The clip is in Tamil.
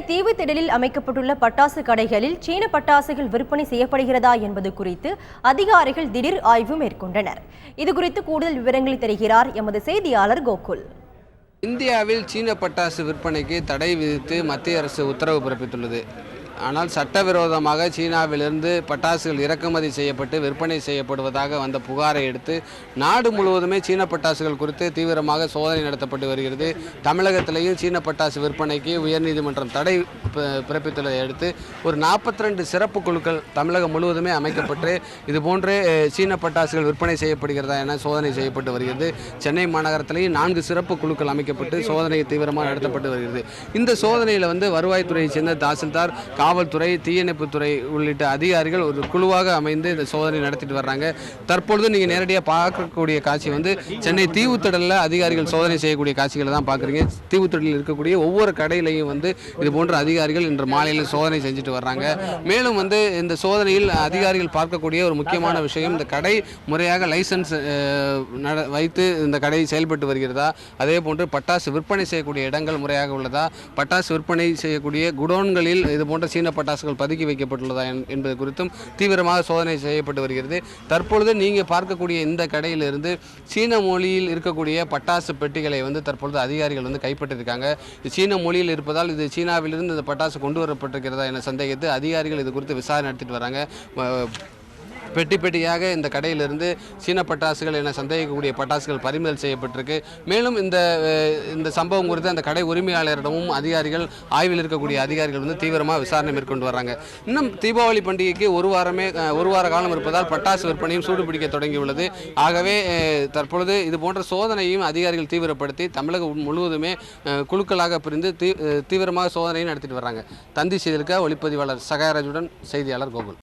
தீவுத்திடலில் அமைக்கப்பட்டுள்ள பட்டாசு கடைகளில் சீன பட்டாசுகள் விற்பனை செய்யப்படுகிறதா என்பது குறித்து அதிகாரிகள் திடீர் ஆய்வு மேற்கொண்டனர். இதுகுறித்து கூடுதல் விவரங்களை தருகிறார் எமது செய்தியாளர் கோகுல். இந்தியாவில் சீன பட்டாசு விற்பனைக்கு தடை விதித்து மத்திய அரசு உத்தரவு பிறப்பித்துள்ளது. ஆனால் சட்டவிரோதமாக சீனாவிலிருந்து பட்டாசுகள் இறக்குமதி செய்யப்பட்டு விற்பனை செய்யப்படுவதாக வந்த புகாரை எடுத்து நாடு முழுவதுமே சீன பட்டாசுகள் குறித்து தீவிரமாக சோதனை நடத்தப்பட்டு வருகிறது. தமிழகத்திலேயும் சீன பட்டாசு விற்பனைக்கு உயர்நீதிமன்றம் தடை பிறப்பித்துள்ளதை அடுத்து ஒரு 42 சிறப்பு குழுக்கள் தமிழகம் முழுவதுமே அமைக்கப்பட்டு இதுபோன்று சீன பட்டாசுகள் விற்பனை செய்யப்படுகிறதா என சோதனை செய்யப்பட்டு வருகிறது. சென்னை மாநகரத்திலேயும் 4 சிறப்பு குழுக்கள் அமைக்கப்பட்டு சோதனை தீவிரமாக நடத்தப்பட்டு வருகிறது. இந்த சோதனையில் வருவாய்த்துறையைச் சேர்ந்த தாசில்தார், காவல்துறை, தீயணைப்புத்துறை உள்ளிட்ட அதிகாரிகள் ஒரு குழுவாக அமைந்து இந்த சோதனை நடத்திட்டு வர்றாங்க. தற்பொழுது நீங்கள் நேரடியாக பார்க்கக்கூடிய காட்சி சென்னை தீவுத்திடலில் அதிகாரிகள் சோதனை செய்யக்கூடிய காட்சிகளை தான் பார்க்குறீங்க. தீவுத்திடலில் இருக்கக்கூடிய ஒவ்வொரு கடையிலையும் இது போன்ற அதிகாரிகள் இன்று மாலையில் சோதனை செஞ்சுட்டு வர்றாங்க. மேலும் இந்த சோதனையில் அதிகாரிகள் பார்க்கக்கூடிய ஒரு முக்கியமான விஷயம், இந்த கடை முறையாக லைசன்ஸ் வைத்து இந்த கடை செயல்பட்டு வருகிறதா, அதே போன்று பட்டாசு விற்பனை செய்யக்கூடிய இடங்கள் முறையாக உள்ளதா, பட்டாசு விற்பனை செய்யக்கூடிய குடோன்களில் இது போன்ற சீன பட்டாசுகள் பதுக்கி வைக்கப்பட்டுள்ளதா என்பது குறித்தும் தீவிரமாக சோதனை செய்யப்பட்டு வருகிறது. தற்பொழுது நீங்கள் பார்க்கக்கூடிய இந்த கடையிலிருந்து சீன மொழியில் இருக்கக்கூடிய பட்டாசு பெட்டிகளை தற்பொழுது அதிகாரிகள் கைப்பற்றியிருக்காங்க. சீன மொழியில் இருப்பதால் இது சீனாவிலிருந்து இந்த பட்டாசு கொண்டு வரப்பட்டிருக்கிறதா என சந்தேகித்து அதிகாரிகள் இது குறித்து விசாரணை நடத்திட்டு வராங்க. பெட்டி பெட்டியாக இந்த கடையிலிருந்து சீன பட்டாசுகள் என சந்தேகிக்கக்கூடிய பட்டாசுகள் பறிமுதல் செய்யப்பட்டிருக்கு. மேலும் இந்த சம்பவம் குறித்து அந்த கடை உரிமையாளரிடமும் அதிகாரிகள், ஆய்வில் இருக்கக்கூடிய அதிகாரிகள் தீவிரமாக விசாரணை மேற்கொண்டு வராங்க. இன்னும் தீபாவளி பண்டிகைக்கு ஒரு வார காலம் இருப்பதால் பட்டாசு விற்பனையும் சூடுபிடிக்க தொடங்கியுள்ளது. ஆகவே தற்பொழுது இது போன்ற சோதனையும் அதிகாரிகள் தீவிரப்படுத்தி தமிழகம் முழுவதுமே குழுக்களாக பிரிந்து தீவிரமாக சோதனையும் நடத்திட்டு வர்றாங்க. தந்தி செய்திருக்க ஒளிப்பதிவாளர் சகாயராஜுடன் செய்தியாளர் கோகுல்.